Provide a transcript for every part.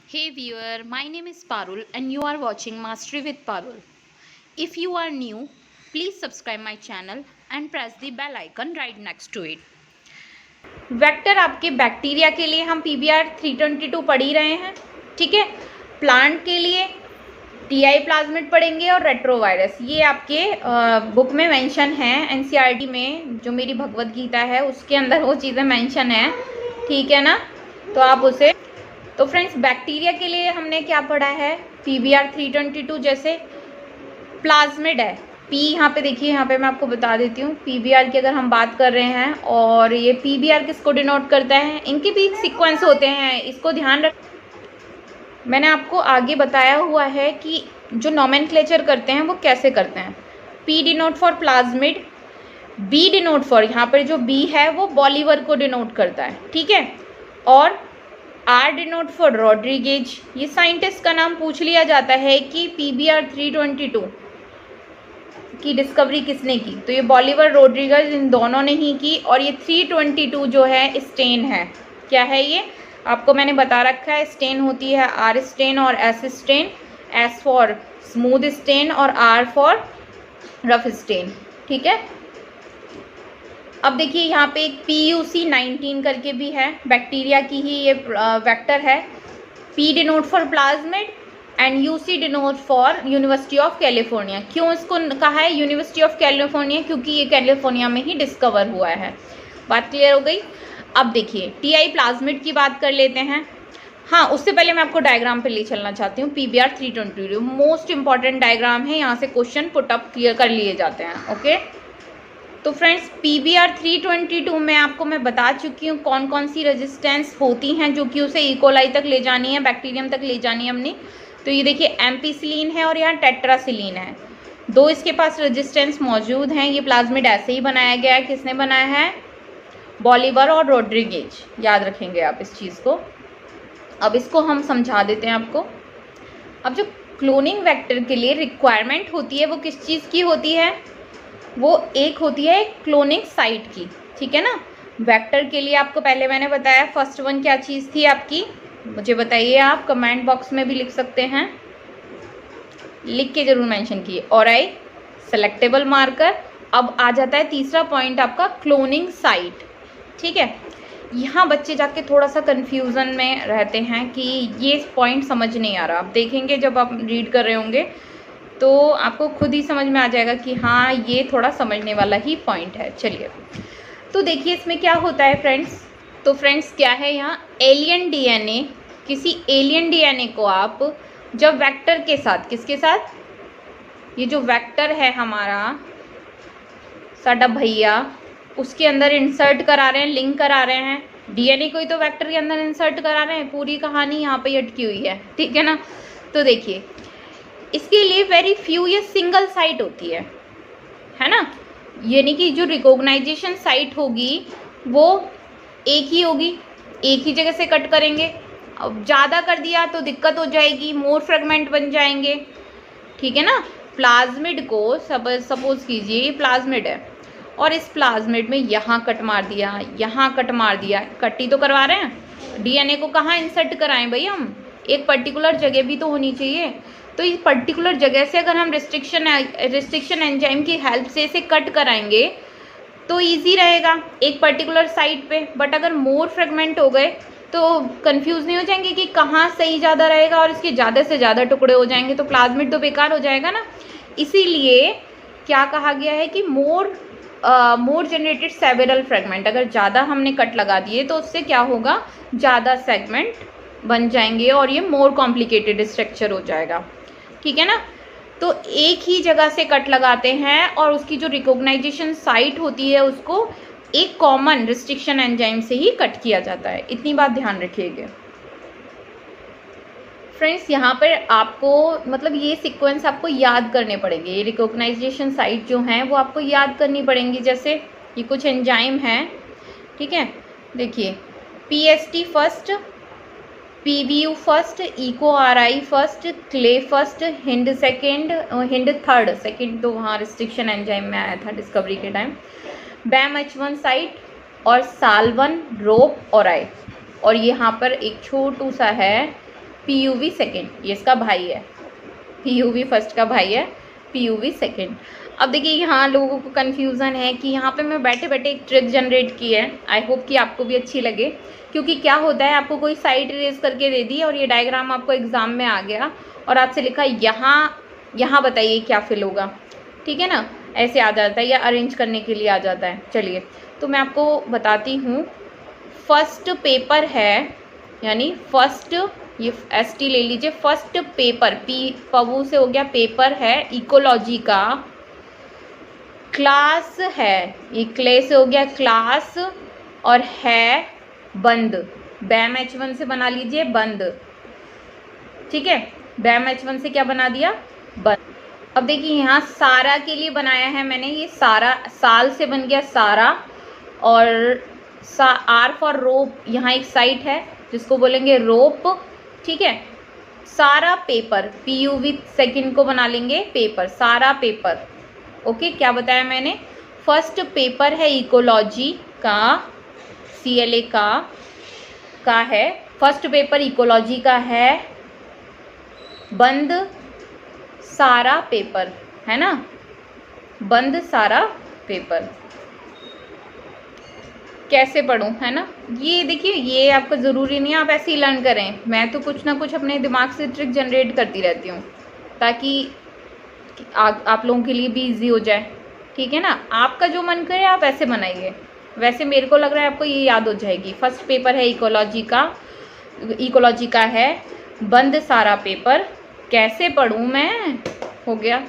Hey viewer, my name is Parul and you are watching Mastery with Parul. If you are new, please subscribe my channel and press the bell icon right next to it. Vector आपके bacteria के लिए हम PBR 322 पढ़ ही रहे हैं, ठीक है। Plant के लिए टीआई प्लाज्मिड पढ़ेंगे और रेट्रोवायरस, ये आपके बुक में मेंशन है। एनसीईआरटी में जो मेरी भगवत गीता है उसके अंदर वो चीज़ें मेंशन है, ठीक है ना। तो आप उसे तो फ्रेंड्स बैक्टीरिया के लिए हमने क्या पढ़ा है, PBR 322 जैसे प्लाज्मिड है। पी यहाँ पे देखिए, यहाँ पे मैं आपको बता देती हूँ PBR की अगर हम बात कर रहे हैं, और ये PBR किसको डिनोट करता है, इनके भी सीक्वेंस होते हैं, इसको ध्यान रख। मैंने आपको आगे बताया हुआ है कि जो नॉमेनक्लेचर करते हैं वो कैसे करते हैं। P denote for plasmid, B denote for, यहाँ पर जो B है वो बॉलीवर को डिनोट करता है, ठीक है। और R डिनोट फॉर रॉड्रिगेज, ये साइंटिस्ट का नाम पूछ लिया जाता है कि PBR 322 की डिस्कवरी किसने की, तो ये बॉलीवर रॉड्रिगेज इन दोनों ने ही की। और ये 322 जो है स्टेन है, क्या है ये आपको मैंने बता रखा है। स्टेन होती है R स्टेन और S strain, S for smooth strain और R फॉर रफ स्टेन, ठीक है। अब देखिए यहाँ पे एक PUC19 करके भी है, बैक्टीरिया की ही ये वेक्टर है। P denote for plasmid and UC denote for university of California. क्यों इसको कहा है यूनिवर्सिटी ऑफ कैलिफोर्निया, क्योंकि ये कैलिफोर्निया में ही डिस्कवर हुआ है। बात क्लियर हो गई। अब देखिए TI प्लाज्मिड की बात कर लेते हैं। हाँ, उससे पहले मैं आपको डायग्राम पे ले चलना चाहती हूँ। PBR 322 मोस्ट इंपॉर्टेंट डायग्राम है, यहाँ से क्वेश्चन पुट अप क्लियर कर लिए जाते हैं, ओके। तो फ्रेंड्स PBR 322 में आपको मैं बता चुकी हूँ कौन कौन सी रेजिस्टेंस होती हैं जो कि उसे इकोलाई तक ले जानी है, बैक्टीरियम तक ले जानी है हमने। तो ये देखिए एम्पिसिलीन है और यहाँ टेट्रासिलीन है, दो इसके पास रेजिस्टेंस मौजूद हैं। ये प्लाज्मिड ऐसे ही बनाया गया है, किसने बनाया है, बॉलीवर और रॉड्रिगेज, याद रखेंगे आप इस चीज़ को। अब इसको हम समझा देते हैं आपको। अब जो क्लोनिंग वेक्टर के लिए रिक्वायरमेंट होती है वो किस चीज़ की होती है, वो एक होती है क्लोनिंग साइट की, ठीक है ना। वेक्टर के लिए आपको पहले मैंने बताया फर्स्ट वन क्या चीज़ थी आपकी, मुझे बताइए, आप कमेंट बॉक्स में भी लिख सकते हैं, लिख के जरूर मेंशन कीजिए। और आई सेलेक्टेबल मार्कर। अब आ जाता है तीसरा पॉइंट आपका क्लोनिंग साइट, ठीक है। यहाँ बच्चे जाके थोड़ा सा कन्फ्यूज़न में रहते हैं कि ये पॉइंट समझ नहीं आ रहा। आप देखेंगे जब आप रीड कर रहे होंगे तो आपको खुद ही समझ में आ जाएगा कि हाँ ये थोड़ा समझने वाला ही पॉइंट है। चलिए तो देखिए इसमें क्या होता है फ्रेंड्स। तो फ्रेंड्स क्या है यहाँ, एलियन DNA, किसी एलियन DNA को आप जब वेक्टर के साथ, किसके साथ, ये जो वेक्टर है हमारा साडा भैया, उसके अंदर इंसर्ट करा रहे हैं, लिंक करा रहे हैं। DNA को ही तो वेक्टर के अंदर इंसर्ट करा रहे हैं, पूरी कहानी यहाँ पे अटकी हुई है, ठीक है ना। तो देखिए इसके लिए वेरी फ्यू, ये सिंगल साइट होती है ना, यानी कि जो रिकॉग्नाइजेशन साइट होगी वो एक ही होगी, एक ही जगह से कट करेंगे। अब ज़्यादा कर दिया तो दिक्कत हो जाएगी, मोर फ्रेगमेंट बन जाएंगे, ठीक है ना। प्लाज्मिड को सपोज कीजिए ये प्लाज्मिड है और इस प्लाज्मिड में यहाँ कट मार दिया, यहाँ कट मार दिया, कट्टी तो करवा रहे हैं। DNA को कहाँ इंसर्ट कराएं भाई हम, एक पर्टिकुलर जगह भी तो होनी चाहिए। तो इस पर्टिकुलर जगह से अगर हम रिस्ट्रिक्शन एंजाइम की हेल्प से इसे कट कराएंगे तो इजी रहेगा एक पर्टिकुलर साइट पे। बट अगर मोर फ्रेगमेंट हो गए तो कंफ्यूज नहीं हो जाएंगे कि कहाँ सही ज़्यादा रहेगा, और इसके ज़्यादा से ज़्यादा टुकड़े हो जाएंगे तो प्लाज्मिड तो बेकार हो जाएगा ना। इसीलिए क्या कहा गया है कि मोर जनरेटेड सेवेरल फ्रेगमेंट, अगर ज़्यादा हमने कट लगा दिए तो उससे क्या होगा, ज़्यादा सेगमेंट बन जाएंगे और ये मोर कॉम्प्लिकेटेड स्ट्रक्चर हो जाएगा, ठीक है ना। तो एक ही जगह से कट लगाते हैं और उसकी जो रिकॉग्नाइजेशन साइट होती है उसको एक कॉमन रिस्ट्रिक्शन एंजाइम से ही कट किया जाता है, इतनी बात ध्यान रखिएगा फ्रेंड्स। यहाँ पर आपको मतलब ये सीक्वेंस आपको याद करने पड़ेंगे, ये रिकॉग्नाइजेशन साइट जो हैं वो आपको याद करनी पड़ेंगी। जैसे ये कुछ एंजाइम हैं, ठीक है, देखिए PST first, PVU first, EcoRI first, clay first, hind second, hind third, second तो वहाँ रिस्ट्रिक्शन एंजाइम में आया था डिस्कवरी के टाइम, BAM-H1 साइट और SAL1, रोप और आई। और यहाँ पर एक छोटू सा है PUV सेकेंड, ये इसका भाई है, PUV फर्स्ट का भाई है, PUV सेकेंड। अब देखिए यहाँ लोगों को कन्फ्यूज़न है कि यहाँ पे मैं बैठे बैठे एक ट्रिक जनरेट की है, आई होप कि आपको भी अच्छी लगे। क्योंकि क्या होता है, आपको कोई साइड इरेज करके दे दी और ये डायग्राम आपको एग्जाम में आ गया और आपसे लिखा यहाँ बताइए क्या फिल होगा, ठीक है ना, ऐसे आ जाता है या अरेंज करने के लिए आ जाता है। चलिए तो मैं आपको बताती हूँ। फर्स्ट पेपर है, यानी फर्स्ट, ये ST ले लीजिए, फर्स्ट पेपर, पवू से हो गया, पेपर है इकोलॉजी का, क्लास है, ये क्ले से हो गया क्लास, और है बंद, बैम H1 से बना लीजिए बंद, ठीक है, बैम H1 से क्या बना दिया, बंद। अब देखिए यहाँ सारा के लिए बनाया है मैंने, ये सारा साल से बन गया सारा, और R फॉर रोप, यहाँ एक साइट है जिसको बोलेंगे रोप, ठीक है। सारा पेपर, PUV सेकंड को बना लेंगे पेपर, सारा पेपर, ओके। क्या बताया मैंने, फर्स्ट पेपर है इकोलॉजी का, CLA का है, फर्स्ट पेपर इकोलॉजी का है, बंद सारा पेपर, है ना, बंद सारा पेपर। कैसे पढ़ूं, है ना, ये देखिए, ये आपको ज़रूरी नहीं है आप ऐसे ही लर्न करें, मैं तो कुछ ना कुछ अपने दिमाग से ट्रिक जनरेट करती रहती हूँ ताकि आप लोगों के लिए भी इजी हो जाए, ठीक है ना। आपका जो मन करे आप ऐसे बनाइए, वैसे मेरे को लग रहा है आपको ये याद हो जाएगी। फर्स्ट पेपर है इकोलॉजी का है, बंद सारा पेपर, कैसे पढ़ूँ मैं, हो गया,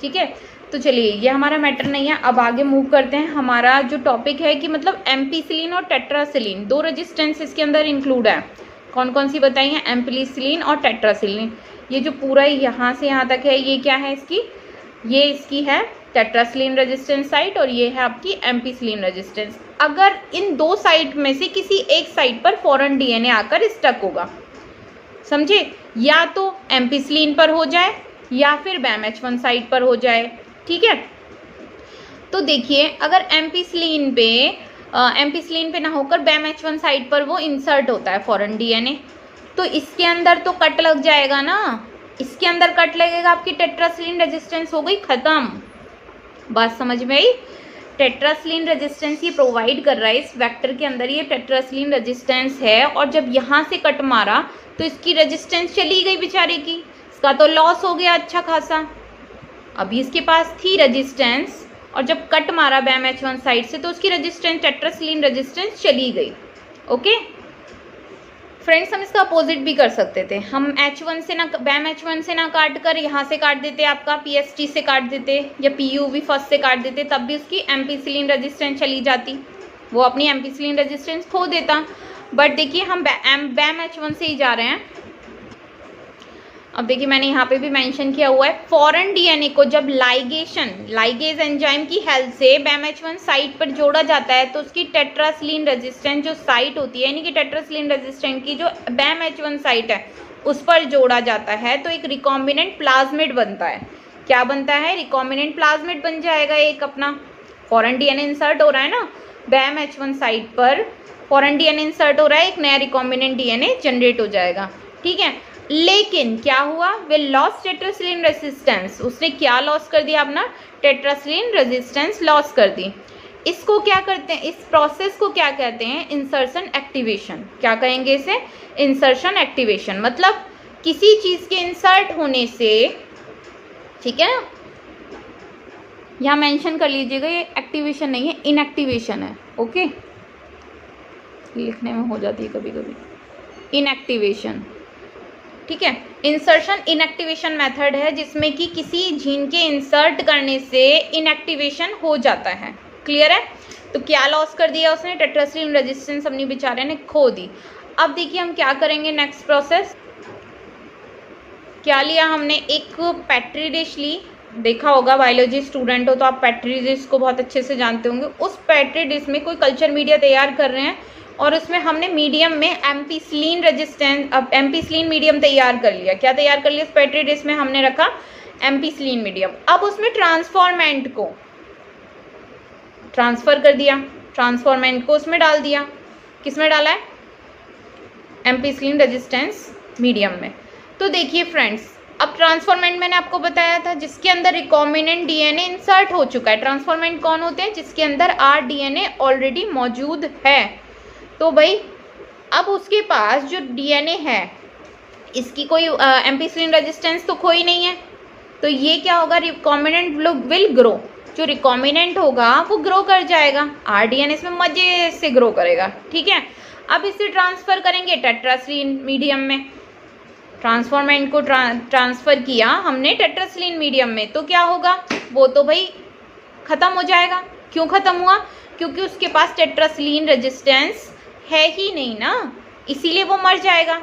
ठीक है। तो चलिए ये हमारा मैटर नहीं है, अब आगे मूव करते हैं। हमारा जो टॉपिक है कि मतलब एम्पीसिलिन और टेट्रासिलिन, दो रेजिस्टेंस इसके अंदर इंक्लूड है। कौन कौन सी बताइए, एम्पीसिलिन और टेट्रासिलिन। ये जो पूरा यहाँ से यहाँ तक है, ये क्या है इसकी, ये इसकी है टेट्रासिलिन रेजिस्टेंस साइट और ये है आपकी एम्पीसिलिन रेजिस्टेंस। अगर इन दो साइट में से किसी एक साइट पर फॉरेन DNA आकर स्टक होगा, समझे, या तो एम्पीसिलिन पर हो जाए या फिर बैम H1 साइट पर हो जाए, ठीक है। तो देखिए अगर एम्पीसिलिन पे ना होकर बैम H1 साइट पर वो इंसर्ट होता है फॉरेन DNA, तो इसके अंदर तो कट लग जाएगा ना, इसके अंदर कट लगेगा, आपकी टेट्रासिलिन रेजिस्टेंस हो गई ख़त्म। बात समझ में आई, टेट्रासिलिन रेजिस्टेंस ये प्रोवाइड कर रहा है इस वेक्टर के अंदर, ये टेट्रासिलिन रेजिस्टेंस है, और जब यहाँ से कट मारा तो इसकी रेजिस्टेंस चली गई बेचारे की, इसका तो लॉस हो गया अच्छा खासा। अभी इसके पास थी रेजिस्टेंस और जब कट मारा बैम H1 साइड से तो उसकी रेजिस्टेंस, टेट्रासिलिन रेजिस्टेंस चली गई, ओके फ्रेंड्स। हम इसका अपोजिट भी कर सकते थे, हम H1 से ना, बैम H1 से ना काट कर यहाँ से काट देते, आपका PST से काट देते या PUV फर्स्ट से काट देते, तब भी उसकी एम्पीसिलिन रेजिस्टेंस चली जाती, वो अपनी एम्पीसिलिन रेजिस्टेंस खो देता। बट देखिए हम बैम H1 से ही जा रहे हैं। अब देखिए मैंने यहाँ पे भी मेंशन किया हुआ है, फॉरेन DNA को जब लाइगेज एंजाइम की हेल्प से बैम H1 साइट पर जोड़ा जाता है तो उसकी टेट्रासिलिन रेजिस्टेंस जो साइट होती है, यानी कि टेट्रासिलिन रेजिस्टेंस की जो बैम H1 साइट है उस पर जोड़ा जाता है, तो एक रिकॉम्बिनेंट प्लाज्मिड बनता है। क्या बनता है, रिकॉम्बिनेंट प्लाज्मिड बन जाएगा एक अपना। फॉरेन DNA इंसर्ट हो रहा है ना बैम H1 साइट पर, फॉरेन DNA इंसर्ट हो रहा है, एक नया रिकॉम्बिनेंट DNA जनरेट हो जाएगा, ठीक है। लेकिन क्या हुआ, वे लॉस टेट्रासिलिन रेजिस्टेंस, उसने क्या लॉस कर दिया, अपना टेट्रासिलिन रेजिस्टेंस लॉस कर दी। इसको क्या करते हैं, इस प्रोसेस को क्या कहते हैं, इंसर्शन एक्टिवेशन। क्या कहेंगे इसे, इंसर्शन एक्टिवेशन। मतलब किसी चीज के इंसर्ट होने से, ठीक है, यहाँ मेंशन कर लीजिएगा, ये एक्टिवेशन नहीं है, इनएक्टिवेशन है, ओके, लिखने में हो जाती है कभी कभी, इनएक्टिवेशन, ठीक है। इंसर्शन इनएक्टिवेशन मेथड है जिसमें कि किसी जीन के इंसर्ट करने से इनएक्टिवेशन हो जाता है, क्लियर है। तो क्या लॉस कर दिया उसने, टेट्रासिलिन रेजिस्टेंस अपनी बेचारे ने खो दी। अब देखिए हम क्या करेंगे, नेक्स्ट प्रोसेस क्या लिया हमने, एक पेट्री डिश ली, देखा होगा बायोलॉजी स्टूडेंट हो तो आप पेट्री डिश को बहुत अच्छे से जानते होंगे। उस पेट्री डिश में कोई कल्चर मीडिया तैयार कर रहे हैं और उसमें हमने मीडियम में एम्पीसिलिन रेजिस्टेंस, अब एम्पीसिलिन मीडियम तैयार कर लिया। क्या तैयार कर लिया, उस पेट्री डिश में हमने रखा एम्पीसिलिन मीडियम। अब उसमें ट्रांसफॉर्मेंट को ट्रांसफर कर दिया, ट्रांसफॉर्मेंट को उसमें डाल दिया, किस में डाला है, एम्पीसिलिन रेजिस्टेंस मीडियम में। तो देखिए फ्रेंड्स, अब ट्रांसफॉर्मेंट मैंने आपको बताया था जिसके अंदर रिकॉम्बिनेंट डीएनए इंसर्ट हो चुका है। ट्रांसफॉर्मेंट कौन होते हैं? जिसके अंदर आरडीएनए ऑलरेडी मौजूद है। तो भाई अब उसके पास जो डीएनए है इसकी कोई एम्पिसिलिन रेजिस्टेंस तो खोई नहीं है, तो ये क्या होगा? Recombinant will grow. जो रिकॉम्बिनेंट होगा वो ग्रो कर जाएगा, आरडीएनए इसमें मजे से ग्रो करेगा। ठीक है, अब इसे ट्रांसफर करेंगे टेट्रासिलिन मीडियम में। ट्रांसफॉर्मेंट को ट्रांसफर किया हमने टेट्रासिलिन मीडियम में, तो क्या होगा? वो तो भाई खत्म हो जाएगा। क्यों खत्म हुआ? क्योंकि उसके पास टेट्रासिलिन रेजिस्टेंस है ही नहीं ना, इसीलिए वो मर जाएगा।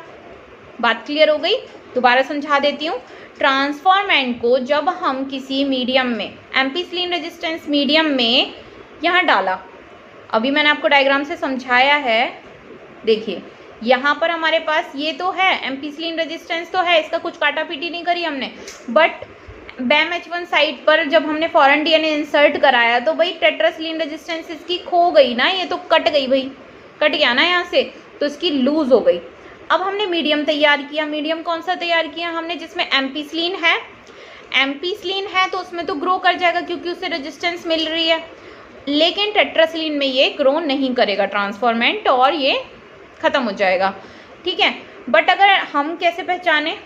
बात क्लियर हो गई? दोबारा समझा देती हूँ। ट्रांसफॉर्मेंट को जब हम किसी मीडियम में, एम्पिसिलिन रेजिस्टेंस मीडियम में यहाँ डाला, अभी मैंने आपको डायग्राम से समझाया है। देखिए यहाँ पर हमारे पास ये तो है, एम्पिसिलिन रेजिस्टेंस तो है, इसका कुछ काटा पीटी नहीं करी हमने, बट BAM-H1 साइट पर जब हमने फॉरेन डीएनए इंसर्ट कराया तो भाई टेट्रासिलिन रेजिस्टेंस इसकी खो गई ना, ये तो कट गई भाई, कट गया ना यहाँ से, तो इसकी लूज हो गई। अब हमने मीडियम तैयार किया। मीडियम कौन सा तैयार किया हमने? जिसमें एम्पिसिलिन है। एम्पिसिलिन है तो उसमें तो ग्रो कर जाएगा क्योंकि उसे रेजिस्टेंस मिल रही है, लेकिन टेट्रासिलिन में ये ग्रो नहीं करेगा ट्रांसफॉर्मेंट, और ये खत्म हो जाएगा। ठीक है, बट अगर हम कैसे पहचाने?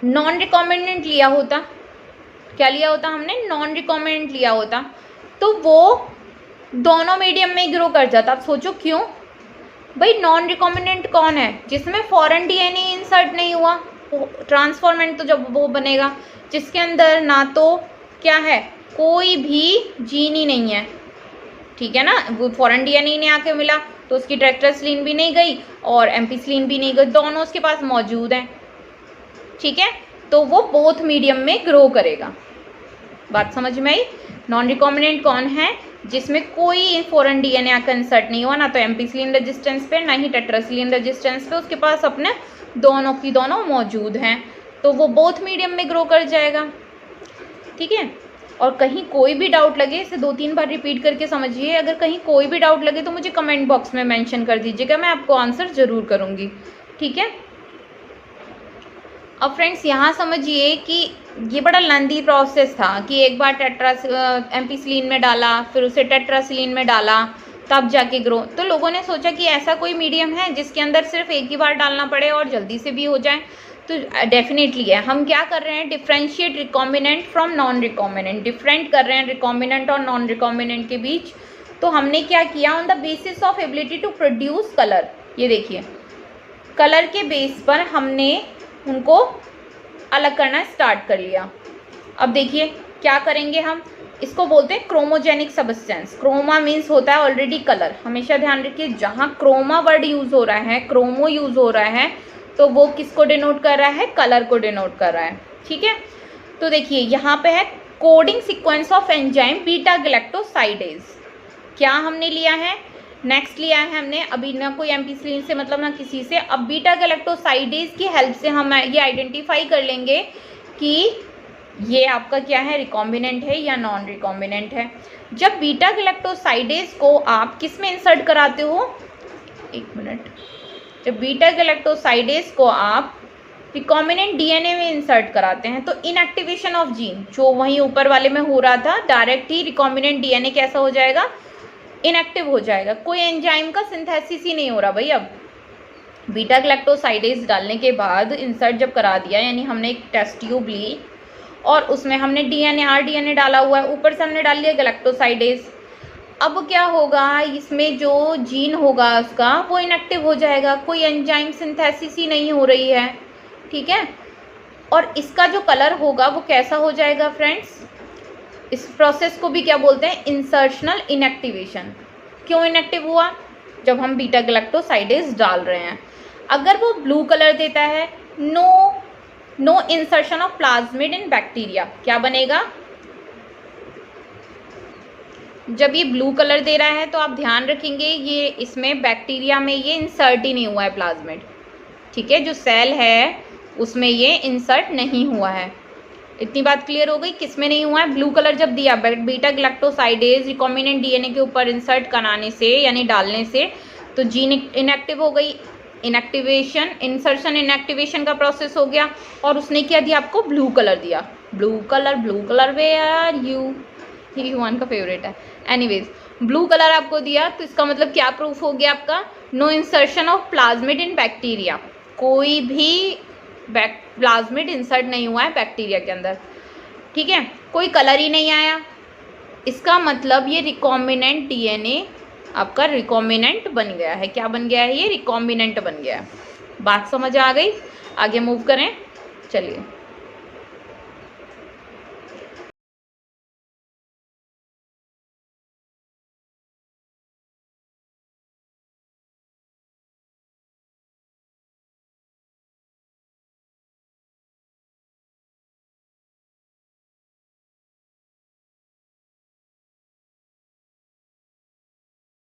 नॉन रिकॉम्बिनेंट लिया होता, क्या लिया होता हमने? नॉन रिकॉम्बिनेंट लिया होता, तो वो दोनों मीडियम में ग्रो कर जाता। आप सोचो क्यों भाई? नॉन रिकॉम्बिनेंट कौन है? जिसमें फॉरेन डीएनए इंसर्ट नहीं हुआ। ट्रांसफॉर्मेंट तो जब वो बनेगा जिसके अंदर ना तो क्या है, कोई भी जीन ही नहीं है। ठीक है ना, वो फॉरेन डीएनए नहीं आके मिला तो उसकी टेट्रासिलिन भी नहीं गई और एम्पिसिलिन भी नहीं गई, दोनों उसके पास मौजूद हैं। ठीक है, तो वो बोथ मीडियम में ग्रो करेगा। बात समझ में आई? नॉन रिकॉम्बिनेंट कौन है? जिसमें कोई फॉरेन डीएनए आकर इंसर्ट नहीं हुआ, ना तो एम्पिसिलिन रेजिस्टेंस पे ना ही टेट्रासिलिन रेजिस्टेंस पे, उसके पास अपने दोनों की दोनों मौजूद हैं, तो वो बोथ मीडियम में ग्रो कर जाएगा। ठीक है, और कहीं कोई भी डाउट लगे, इसे 2-3 बार रिपीट करके समझिए। अगर कहीं कोई भी डाउट लगे तो मुझे कमेंट बॉक्स में मेंशन कर दीजिएगा, मैं आपको आंसर ज़रूर करूँगी। ठीक है, अब फ्रेंड्स यहाँ समझिए कि ये बड़ा लेंथी प्रोसेस था कि एक बार एम्पिसिलिन में डाला, फिर उसे टेट्रासिलिन में डाला, तब जाके ग्रो। तो लोगों ने सोचा कि ऐसा कोई मीडियम है जिसके अंदर सिर्फ एक ही बार डालना पड़े और जल्दी से भी हो जाए, तो डेफिनेटली है। हम क्या कर रहे हैं? Differentiate recombinant from non recombinant, different कर रहे हैं रिकॉम्बिनेंट और नॉन रिकॉम्बिनेंट के बीच। तो हमने क्या किया? On the basis of ability to produce colour, ये देखिए कलर के बेस पर हमने उनको अलग करना स्टार्ट कर लिया। अब देखिए क्या करेंगे हम? इसको बोलते हैं क्रोमोजेनिक सब्सटेंस। क्रोमा मीन्स होता है ऑलरेडी कलर। हमेशा ध्यान रखिए, जहाँ क्रोमा वर्ड यूज़ हो रहा है, क्रोमो यूज़ हो रहा है, तो वो किसको डिनोट कर रहा है? कलर को डिनोट कर रहा है। ठीक है, तो देखिए यहाँ पे है coding sequence of enzyme beta galactosidase. क्या हमने लिया है? नेक्स्ट लिया है हमने, अभी ना कोई एम्पिसिलिन से मतलब ना किसी से। अब बीटा गैलेक्टोसाइडेज की हेल्प से हम ये आइडेंटिफाई कर लेंगे कि ये आपका क्या है, रिकॉम्बिनेंट है या नॉन रिकॉम्बिनेंट है। जब बीटा गैलेक्टोसाइडेज को आप किस में इंसर्ट कराते हो? एक मिनट, जब बीटा गैलेक्टोसाइडेज को आप रिकॉम्बिनेंट डीएनए में इंसर्ट कराते हैं तो इनएक्टिवेशन ऑफ जीन, जो वहीं ऊपर वाले में हो रहा था, डायरेक्ट ही रिकॉम्बिनेंट डीएनए कैसा हो जाएगा? इनएक्टिव हो जाएगा। कोई एंजाइम का सिंथेसिस ही नहीं हो रहा भाई। अब बीटा गैलेक्टोसाइडेज डालने के बाद इंसर्ट जब करा दिया, यानी हमने एक टेस्ट ट्यूब ली और उसमें हमने डीएनए आरडीएनए डाला हुआ है, ऊपर से हमने डाल लिया गैलेक्टोसाइडेज। अब क्या होगा? इसमें जो जीन होगा उसका वो इनएक्टिव हो जाएगा, कोई एंजाइम सिंथेसिस ही नहीं हो रही है। ठीक है, और इसका जो कलर होगा वो कैसा हो जाएगा फ्रेंड्स? इस प्रोसेस को भी क्या बोलते हैं? Insertional inactivation. क्यों इनएक्टिव हुआ? जब हम बीटा गैलेक्टोसाइडेज डाल रहे हैं। अगर वो ब्लू कलर देता है, no insertion of plasmid in bacteria, क्या बनेगा? जब ये ब्लू कलर दे रहा है तो आप ध्यान रखेंगे ये इसमें बैक्टीरिया में ये इंसर्ट ही नहीं हुआ है प्लाज्मिड। ठीक है, जो सेल है उसमें ये इंसर्ट नहीं हुआ है। इतनी बात क्लियर हो गई? किस में नहीं हुआ है? ब्लू कलर जब दिया बीटा गैलेक्टोसाइडेज रिकॉम्बिनेंट डीएनए के ऊपर इंसर्ट कराने से यानी डालने से, तो जीन इनएक्टिव हो गई, इनएक्टिवेशन, इंसर्शन इनएक्टिवेशन का प्रोसेस हो गया, और उसने क्या दिया आपको, ब्लू कलर दिया। Blue colour where are you, ये ह्यूमन का फेवरेट है। एनीवेज ब्लू कलर आपको दिया, तो इसका मतलब क्या प्रूफ हो गया आपका, no insertion of plasmid in bacteria, कोई भी प्लाज्मिड इंसर्ट नहीं हुआ है बैक्टीरिया के अंदर, ठीक है, कोई कलर ही नहीं आया। इसका मतलब ये रिकॉम्बिनेंट डीएनए आपका रिकॉम्बिनेंट बन गया है। क्या बन गया है, ये रिकॉम्बिनेंट बन गया है। बात समझ आ गई, आगे मूव करें, चलिए।